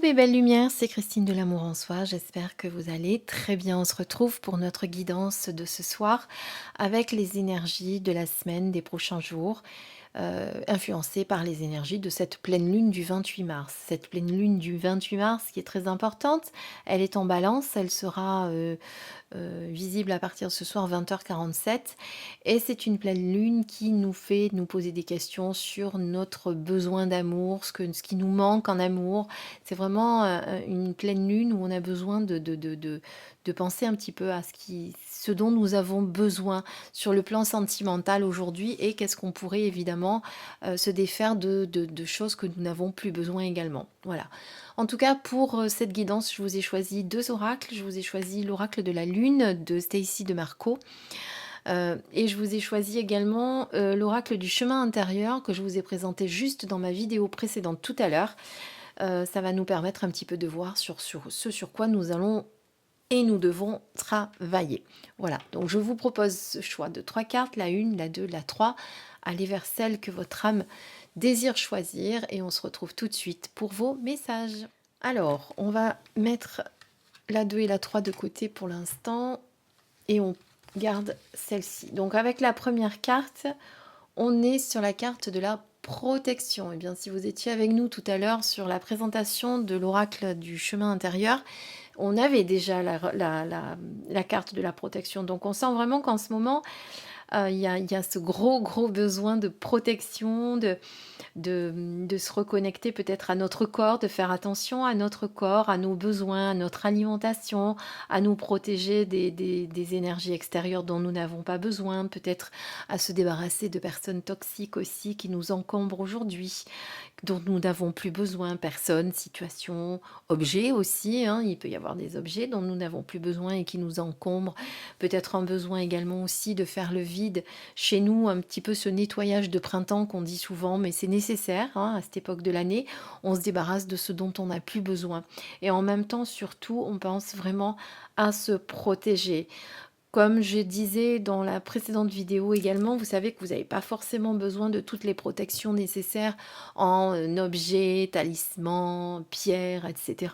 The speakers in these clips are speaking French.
mes belles lumières, c'est Christine de l'Amour en Soi. J'espère que vous allez très bien. On se retrouve pour notre guidance de ce soir avec les énergies de la semaine, des prochains jours, influencées par les énergies de cette pleine lune du 28 mars. Cette pleine lune du 28 mars qui est très importante, elle est en balance, elle sera visible à partir de ce soir 20h47 et c'est une pleine lune qui nous fait nous poser des questions sur notre besoin d'amour, ce qui nous manque en amour. C'est vraiment une pleine lune où on a besoin de penser un petit peu à ce dont nous avons besoin sur le plan sentimental aujourd'hui et qu'est-ce qu'on pourrait évidemment se défaire de choses que nous n'avons plus besoin également. Voilà. En tout cas, pour cette guidance, je vous ai choisi deux oracles. Je vous ai choisi l'oracle de la lune de Stacy de Marco. Et je vous ai choisi également l'oracle du chemin intérieur que je vous ai présenté juste dans ma vidéo précédente tout à l'heure. Ça va nous permettre un petit peu de voir sur ce sur quoi nous allons et nous devons travailler. Voilà, donc je vous propose ce choix de 3 cartes, la 1, la 2, la 3. Allez vers celle que votre âme désire choisir et on se retrouve tout de suite pour vos messages. Alors, on va mettre la 2 et la 3 de côté pour l'instant et on garde celle-ci. Donc avec la première carte, on est sur la carte de la protection. Et bien si vous étiez avec nous tout à l'heure sur la présentation de l'oracle du chemin intérieur, on avait déjà la carte de la protection. Donc on sent vraiment qu'en ce moment, il y a ce gros besoin de protection, de se reconnecter peut-être à notre corps, de faire attention à notre corps, à nos besoins, à notre alimentation, à nous protéger des énergies extérieures dont nous n'avons pas besoin, peut-être à se débarrasser de personnes toxiques aussi qui nous encombrent aujourd'hui, dont nous n'avons plus besoin, personnes, situations, objets aussi, hein. Il peut y avoir des objets dont nous n'avons plus besoin et qui nous encombrent, peut-être un besoin également aussi de faire le vide chez nous, un petit peu ce nettoyage de printemps qu'on dit souvent, mais c'est nécessaire hein, à cette époque de l'année. On se débarrasse de ce dont on n'a plus besoin. Et en même temps, surtout, on pense vraiment à se protéger. Comme je disais dans la précédente vidéo également, vous savez que vous n'avez pas forcément besoin de toutes les protections nécessaires en objets, talismans, pierres, etc.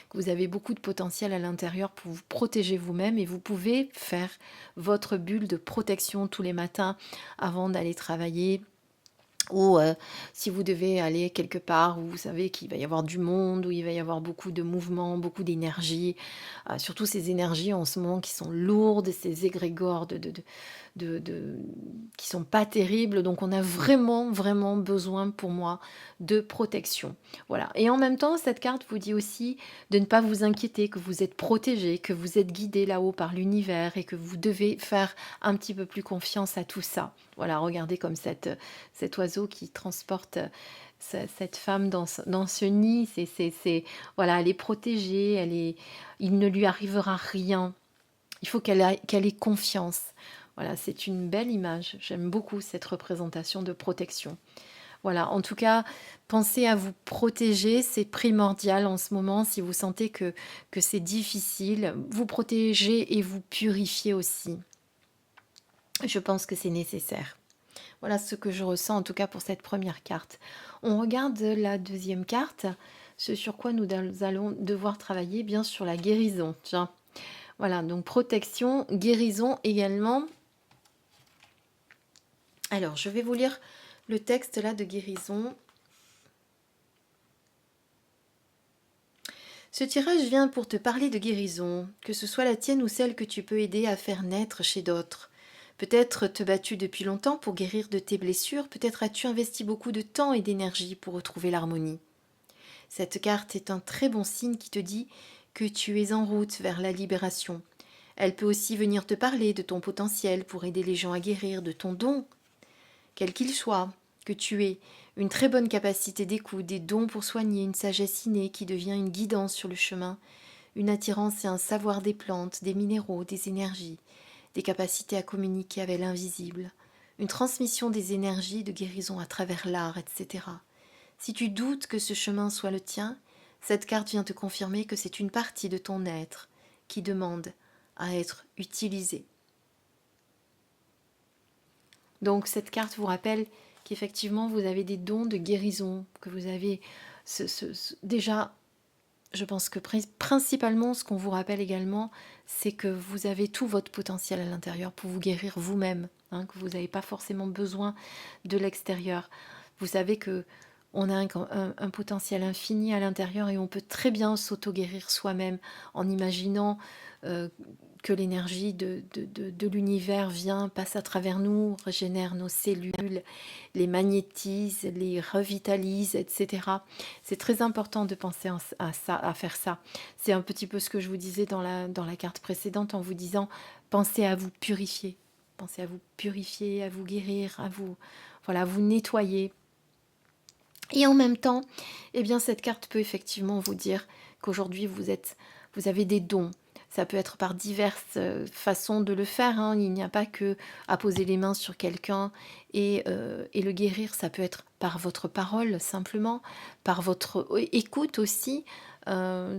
Que vous avez beaucoup de potentiel à l'intérieur pour vous protéger vous-même et vous pouvez faire votre bulle de protection tous les matins avant d'aller travailler. Ou si vous devez aller quelque part où vous savez qu'il va y avoir du monde, où il va y avoir beaucoup de mouvements, beaucoup d'énergie, surtout ces énergies en ce moment qui sont lourdes, ces égrégores qui sont pas terribles. Donc on a vraiment besoin pour moi de protection. Voilà. Et en même temps, cette carte vous dit aussi de ne pas vous inquiéter, que vous êtes protégé, que vous êtes guidé là-haut par l'univers et que vous devez faire un petit peu plus confiance à tout ça. Voilà, regardez comme cet oiseau qui transporte cette femme dans ce nid. Voilà, elle est protégée, il ne lui arrivera rien. Il faut qu'elle ait confiance. Voilà, c'est une belle image. J'aime beaucoup cette représentation de protection. Voilà, en tout cas, pensez à vous protéger, c'est primordial en ce moment. Si vous sentez que c'est difficile, vous protégez et vous purifiez aussi. Je pense que c'est nécessaire. Voilà ce que je ressens en tout cas pour cette première carte. On regarde la deuxième carte, ce sur quoi nous allons devoir travailler, bien sûr la guérison. Tiens. Voilà, donc protection, guérison également. Alors, je vais vous lire le texte là de guérison. Ce tirage vient pour te parler de guérison, que ce soit la tienne ou celle que tu peux aider à faire naître chez d'autres. Peut-être te battu depuis longtemps pour guérir de tes blessures, peut-être as-tu investi beaucoup de temps et d'énergie pour retrouver l'harmonie. Cette carte est un très bon signe qui te dit que tu es en route vers la libération. Elle peut aussi venir te parler de ton potentiel pour aider les gens à guérir, de ton don, quel qu'il soit, que tu aies une très bonne capacité d'écoute, des dons pour soigner, une sagesse innée qui devient une guidance sur le chemin, une attirance et un savoir des plantes, des minéraux, des énergies, des capacités à communiquer avec l'invisible, une transmission des énergies de guérison à travers l'art, etc. Si tu doutes que ce chemin soit le tien, cette carte vient te confirmer que c'est une partie de ton être qui demande à être utilisée. Donc cette carte vous rappelle qu'effectivement vous avez des dons de guérison, que vous avez déjà Je pense que principalement, ce qu'on vous rappelle également, c'est que vous avez tout votre potentiel à l'intérieur pour vous guérir vous-même, hein, que vous n'avez pas forcément besoin de l'extérieur. Vous savez que on a un potentiel infini à l'intérieur et on peut très bien s'auto-guérir soi-même en imaginant euh, que l'énergie de l'univers vient, passe à travers nous, régénère nos cellules, les magnétise, les revitalise, etc. C'est très important de penser à ça, à faire ça. C'est un petit peu ce que je vous disais dans la carte précédente en vous disant pensez à vous purifier. Pensez à vous purifier, à vous guérir, à vous, voilà, à vous nettoyer. Et en même temps, eh bien, cette carte peut effectivement vous dire qu'aujourd'hui, vous avez des dons. Ça peut être par diverses façons de le faire, hein. Il n'y a pas que à poser les mains sur quelqu'un et le guérir. Ça peut être par votre parole, simplement, par votre écoute aussi.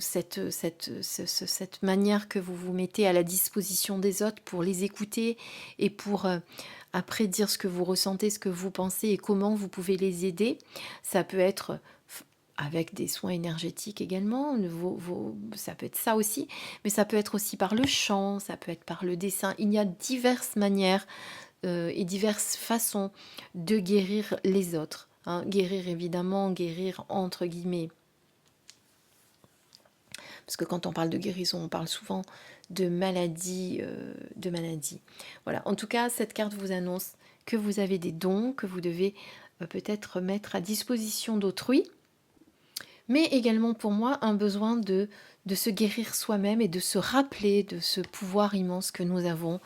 Cette manière que vous vous mettez à la disposition des autres pour les écouter et pour après dire ce que vous ressentez, ce que vous pensez et comment vous pouvez les aider. Ça peut être avec des soins énergétiques également, ça peut être ça aussi, mais ça peut être aussi par le chant, ça peut être par le dessin. Il y a diverses manières et diverses façons de guérir les autres, hein. Guérir évidemment, guérir entre guillemets, parce que quand on parle de guérison, on parle souvent de maladie, de maladie. Voilà. En tout cas, cette carte vous annonce que vous avez des dons que vous devez peut-être mettre à disposition d'autrui, mais également pour moi un besoin de se guérir soi-même et de se rappeler de ce pouvoir immense que nous avons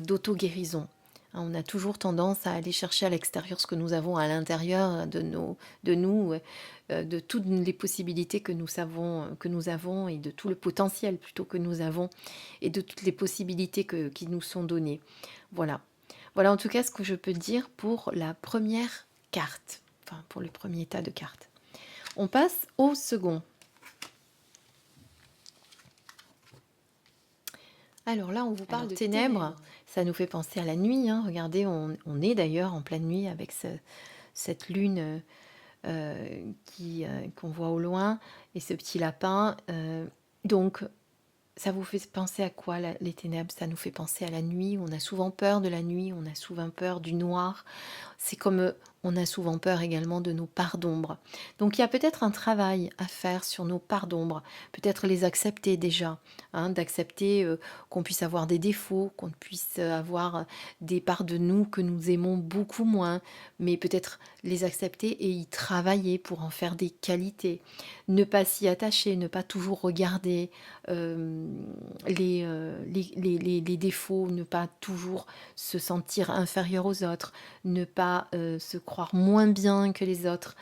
d'auto-guérison. Hein, on a toujours tendance à aller chercher à l'extérieur ce que nous avons à l'intérieur de nous, de toutes les possibilités que nous avons et de tout le potentiel plutôt que nous avons et de toutes les possibilités qui nous sont données. Voilà. Voilà en tout cas ce que je peux dire pour la première carte, enfin pour le premier tas de cartes. On passe au second. Alors là, on vous parle de ténèbres. Ça nous fait penser à la nuit, hein. Regardez, on est d'ailleurs en pleine nuit avec cette lune qu'on voit au loin et ce petit lapin. Donc, ça vous fait penser à quoi les ténèbres? Ça nous fait penser à la nuit. On a souvent peur de la nuit, on a souvent peur du noir. C'est comme on a souvent peur également de nos parts d'ombre. Donc il y a peut-être un travail à faire sur nos parts d'ombre, peut-être les accepter déjà, hein, d'accepter qu'on puisse avoir des défauts, qu'on puisse avoir des parts de nous que nous aimons beaucoup moins, mais peut-être les accepter et y travailler pour en faire des qualités. Ne pas s'y attacher, ne pas toujours regarder les défauts, ne pas toujours se sentir inférieur aux autres, ne pas se croire moins bien que les autres.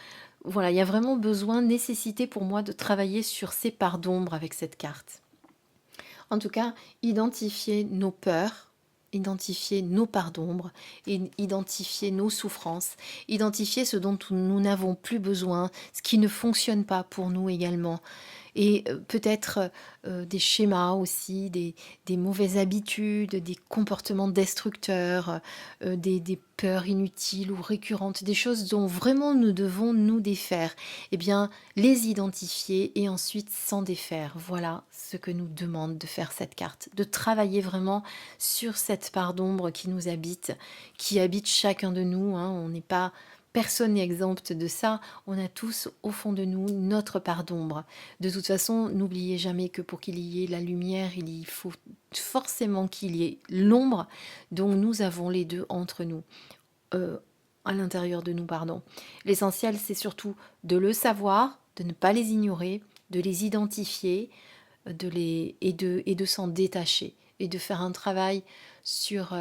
Voilà, il y a vraiment besoin, nécessité pour moi de travailler sur ces parts d'ombre avec cette carte. En tout cas, identifier nos peurs, identifier nos parts d'ombre, identifier nos souffrances, identifier ce dont nous n'avons plus besoin, ce qui ne fonctionne pas pour nous également, et peut-être des schémas aussi, des mauvaises habitudes, des comportements destructeurs, des peurs inutiles ou récurrentes, des choses dont vraiment nous devons nous défaire. Eh bien, les identifier et ensuite s'en défaire. Voilà ce que nous demande de faire cette carte, de travailler vraiment sur cette part d'ombre qui habite chacun de nous, hein. On n'est pas Personne n'est exempt de ça. On a tous au fond de nous notre part d'ombre. De toute façon, n'oubliez jamais que pour qu'il y ait la lumière, il faut forcément qu'il y ait l'ombre. Donc nous avons les deux entre nous, euh, à l'intérieur de nous, pardon. L'essentiel, c'est surtout de le savoir, de ne pas les ignorer, de les identifier, et de s'en détacher et de faire un travail sur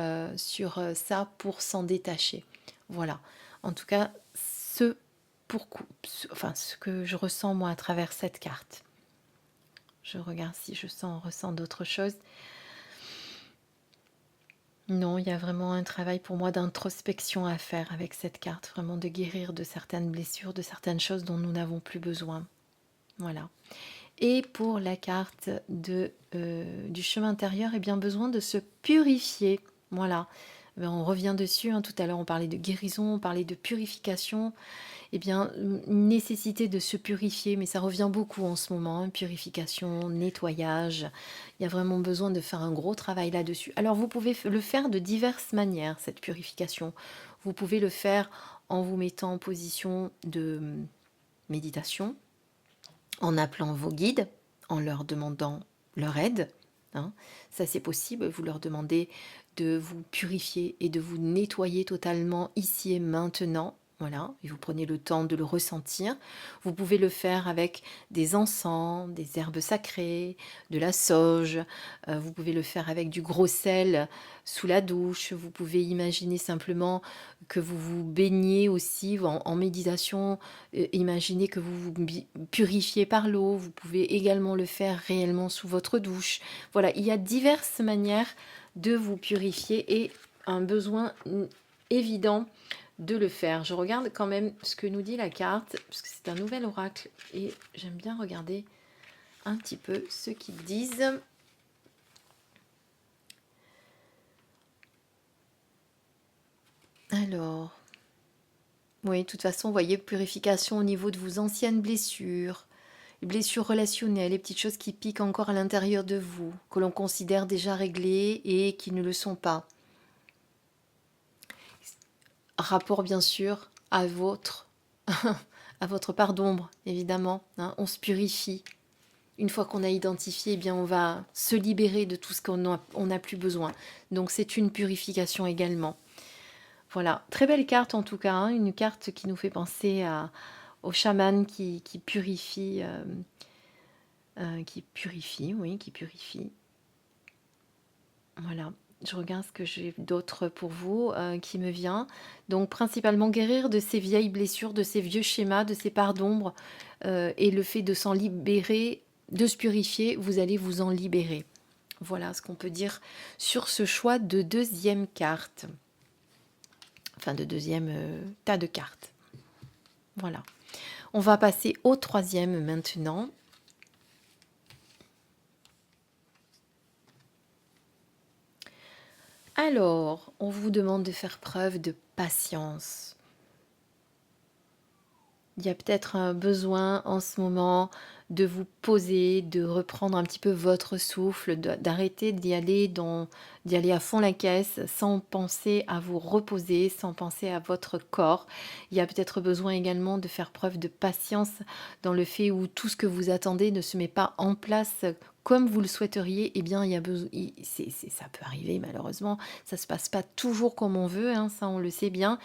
ça pour s'en détacher. Voilà. En tout cas, ce que je ressens moi à travers cette carte. Je regarde si ressens d'autres choses. Non, il y a vraiment un travail pour moi d'introspection à faire avec cette carte, vraiment de guérir de certaines blessures, de certaines choses dont nous n'avons plus besoin. Voilà. Et pour la carte du chemin intérieur, eh bien besoin de se purifier. Voilà. Ben, on revient dessus, hein. Tout à l'heure, on parlait de guérison, on parlait de purification. Eh bien, une nécessité de se purifier, mais ça revient beaucoup en ce moment, hein, purification, nettoyage. Il y a vraiment besoin de faire un gros travail là-dessus. Alors, vous pouvez le faire de diverses manières, cette purification. Vous pouvez le faire en vous mettant en position de méditation, en appelant vos guides, en leur demandant leur aide. Hein. Ça, c'est possible. Vous leur demandez de vous purifier et de vous nettoyer totalement ici et maintenant. Voilà, et vous prenez le temps de le ressentir. Vous pouvez le faire avec des encens, des herbes sacrées, de la sauge. Vous pouvez le faire avec du gros sel sous la douche. Vous pouvez imaginer simplement que vous vous baignez aussi en méditation. Imaginez que vous vous purifiez par l'eau. Vous pouvez également le faire réellement sous votre douche. Voilà, il y a diverses manières de vous purifier et un besoin évident de le faire. Je regarde quand même ce que nous dit la carte, parce que c'est un nouvel oracle et j'aime bien regarder un petit peu ce qu'ils disent. Alors, oui, de toute façon, vous voyez, purification au niveau de vos anciennes blessures, les blessures relationnelles, les petites choses qui piquent encore à l'intérieur de vous, que l'on considère déjà réglées et qui ne le sont pas. Rapport bien sûr à votre part d'ombre, évidemment. Hein, on se purifie. Une fois qu'on a identifié, eh bien, on va se libérer de tout ce qu'on n'a plus besoin. Donc c'est une purification également. Voilà, très belle carte en tout cas, hein, une carte qui nous fait penser au chaman qui purifie, oui, qui purifie. Voilà. Je regarde ce que j'ai d'autre pour vous qui me vient. Donc principalement guérir de ces vieilles blessures, de ces vieux schémas, de ces parts d'ombre et le fait de s'en libérer, de se purifier, vous allez vous en libérer. Voilà ce qu'on peut dire sur ce choix de deuxième carte. Enfin de deuxième tas de cartes. Voilà. On va passer au troisième maintenant. Alors, on vous demande de faire preuve de patience. Il y a peut-être un besoin en ce moment de vous poser, de reprendre un petit peu votre souffle, d'arrêter d'y aller à fond la caisse sans penser à vous reposer, sans penser à votre corps. Il y a peut-être besoin également de faire preuve de patience dans le fait où tout ce que vous attendez ne se met pas en place comme vous le souhaiteriez. Eh bien, il y a besoin, ça peut arriver malheureusement, ça se passe pas toujours comme on veut, hein, ça on le sait bien.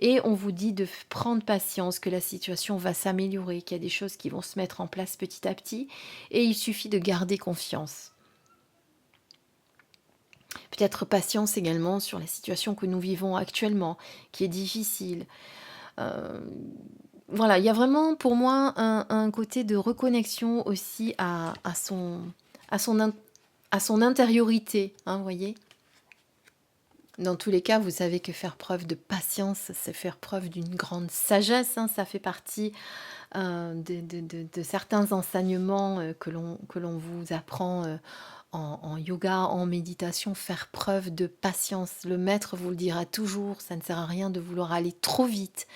Et on vous dit de prendre patience, que la situation va s'améliorer, qu'il y a des choses qui vont se mettre en place petit à petit. Et il suffit de garder confiance. Peut-être patience également sur la situation que nous vivons actuellement, qui est difficile. Voilà, il y a vraiment pour moi un côté de reconnexion aussi à son intériorité, hein, vous voyez. Dans tous les cas, vous savez que faire preuve de patience, c'est faire preuve d'une grande sagesse. Hein, ça fait partie de certains enseignements que l'on vous apprend en yoga, en méditation, faire preuve de patience. Le maître vous le dira toujours, ça ne sert à rien de vouloir aller trop vite.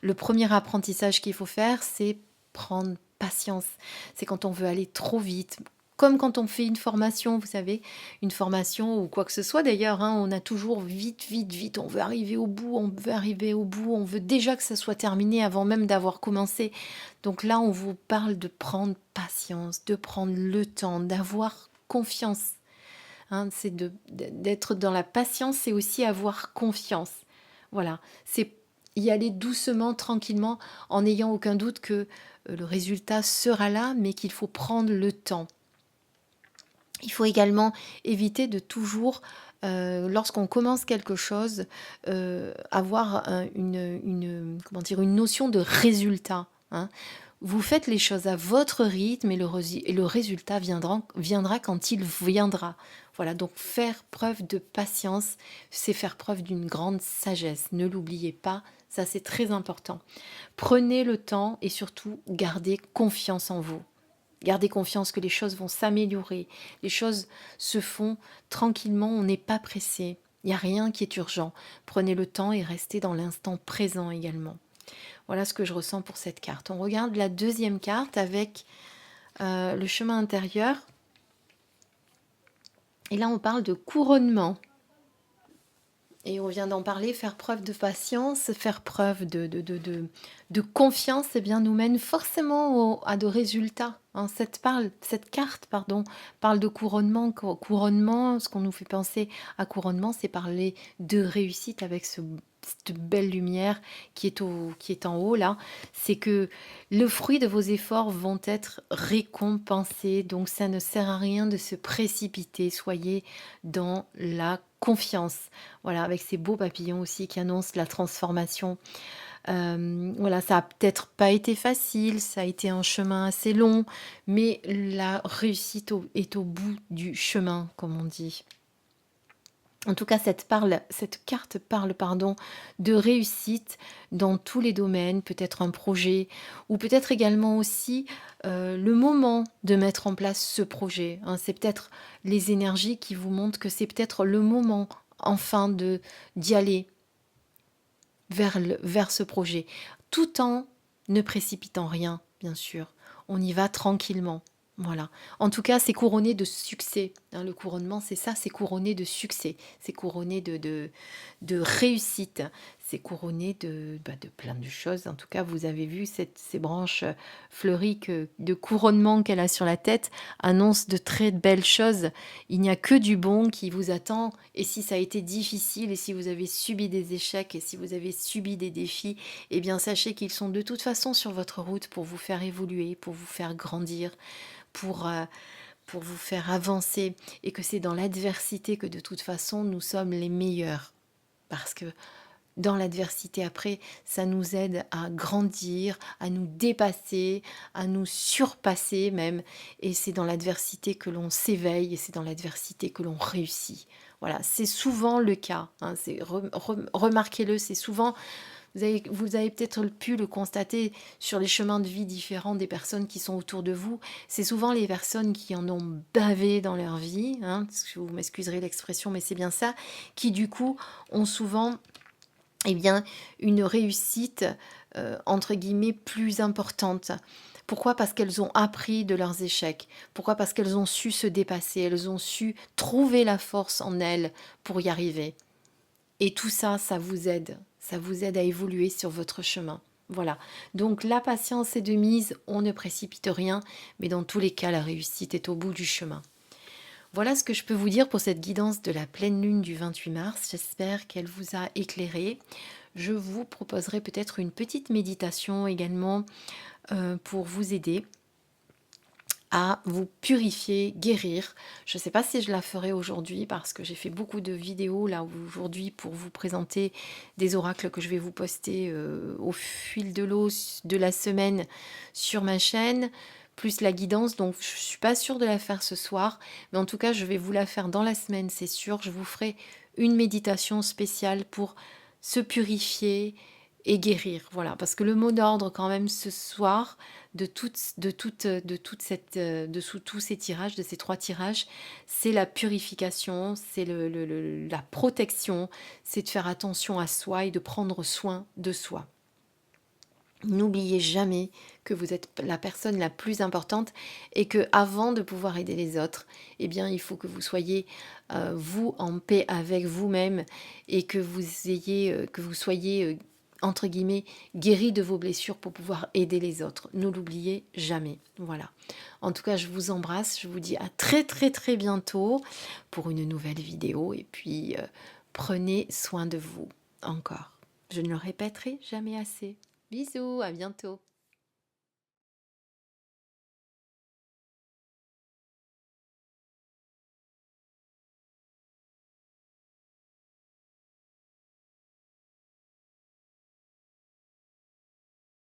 Le premier apprentissage qu'il faut faire, c'est prendre patience. C'est quand on veut aller trop vite. Comme quand on fait une formation, vous savez, une formation ou quoi que ce soit d'ailleurs, hein, on a toujours vite, vite, vite, on veut arriver au bout, on veut déjà que ça soit terminé avant même d'avoir commencé. Donc là, on vous parle de prendre patience, de prendre le temps, d'avoir confiance. Hein, c'est d'être dans la patience, c'est aussi avoir confiance. Voilà, c'est y aller doucement, tranquillement, en n'ayant aucun doute que le résultat sera là, mais qu'il faut prendre le temps. Il faut également éviter de toujours, lorsqu'on commence quelque chose, avoir une notion de résultat. Hein. Vous faites les choses à votre rythme et le résultat viendra quand il viendra. Voilà, donc faire preuve de patience, c'est faire preuve d'une grande sagesse. Ne l'oubliez pas, ça c'est très important. Prenez le temps et surtout gardez confiance en vous. Gardez confiance que les choses vont s'améliorer, les choses se font tranquillement, on n'est pas pressé. Il n'y a rien qui est urgent. Prenez le temps et restez dans l'instant présent également. Voilà ce que je ressens pour cette carte. On regarde la deuxième carte avec le chemin intérieur. Et là, on parle de couronnement. Et on vient d'en parler, faire preuve de patience, faire preuve de confiance, eh bien, nous mène forcément à de résultats. Hein. Cette carte parle de couronnement. Couronnement, ce qu'on nous fait penser à couronnement, c'est parler de réussite avec cette belle lumière qui est en haut là. C'est que le fruit de vos efforts vont être récompensés. Donc ça ne sert à rien de se précipiter. Soyez dans la confiance. Voilà, avec ces beaux papillons aussi qui annoncent la transformation. Voilà, ça a peut-être pas été facile, ça a été un chemin assez long, mais la réussite est au bout du chemin, comme on dit. En tout cas, cette carte parle, de réussite dans tous les domaines, peut-être un projet, ou peut-être également aussi le moment de mettre en place ce projet. Hein. C'est peut-être les énergies qui vous montrent que c'est peut-être le moment, enfin, d'y aller vers ce projet, tout en ne précipitant rien, bien sûr. On y va tranquillement. Voilà. En tout cas, c'est couronné de succès. Hein, le couronnement, c'est ça, c'est couronné de succès. C'est couronné de réussite. C'est couronné de plein de choses. En tout cas, vous avez vu ces branches fleuries de couronnement qu'elle a sur la tête annoncent de très belles choses. Il n'y a que du bon qui vous attend. Et si ça a été difficile, et si vous avez subi des échecs, et si vous avez subi des défis, eh bien, sachez qu'ils sont de toute façon sur votre route pour vous faire évoluer, pour vous faire grandir, pour vous faire avancer, et que c'est dans l'adversité que de toute façon nous sommes les meilleurs. Parce que dans l'adversité, après, ça nous aide à grandir, à nous dépasser, à nous surpasser même. Et c'est dans l'adversité que l'on s'éveille, et c'est dans l'adversité que l'on réussit. Voilà, c'est souvent le cas. Hein, remarquez-le, c'est souvent. Vous avez peut-être pu le constater sur les chemins de vie différents des personnes qui sont autour de vous. C'est souvent les personnes qui en ont bavé dans leur vie, hein, vous m'excuserez l'expression, mais c'est bien ça, qui du coup ont souvent eh bien, une réussite, entre guillemets, plus importante. Pourquoi? Parce qu'elles ont appris de leurs échecs. Pourquoi? Parce qu'elles ont su se dépasser, elles ont su trouver la force en elles pour y arriver. Et tout ça, ça vous aide. Ça vous aide à évoluer sur votre chemin. Voilà. Donc la patience est de mise, on ne précipite rien, mais dans tous les cas, la réussite est au bout du chemin. Voilà ce que je peux vous dire pour cette guidance de la pleine lune du 28 mars. J'espère qu'elle vous a éclairé. Je vous proposerai peut-être une petite méditation également pour vous aider à vous purifier, guérir. Je ne sais pas si je la ferai aujourd'hui parce que j'ai fait beaucoup de vidéos là aujourd'hui pour vous présenter des oracles que je vais vous poster au fil de l'eau de la semaine sur ma chaîne, plus la guidance. Donc je ne suis pas sûre de la faire ce soir, mais en tout cas je vais vous la faire dans la semaine, c'est sûr. Je vous ferai une méditation spéciale pour se purifier et guérir. Voilà, parce que le mot d'ordre quand même ce soir de sous tous ces tirages, de ces 3 tirages, c'est la purification, c'est la protection, c'est de faire attention à soi et de prendre soin de soi. N'oubliez jamais que vous êtes la personne la plus importante et que avant de pouvoir aider les autres, eh bien, il faut que vous soyez vous en paix avec vous-même et que vous soyez entre guillemets guéri de vos blessures pour pouvoir aider les autres. Ne l'oubliez jamais. Voilà. En tout cas, je vous embrasse. Je vous dis à très très très bientôt pour une nouvelle vidéo et puis prenez soin de vous encore. Je ne le répéterai jamais assez. Bisous, à bientôt.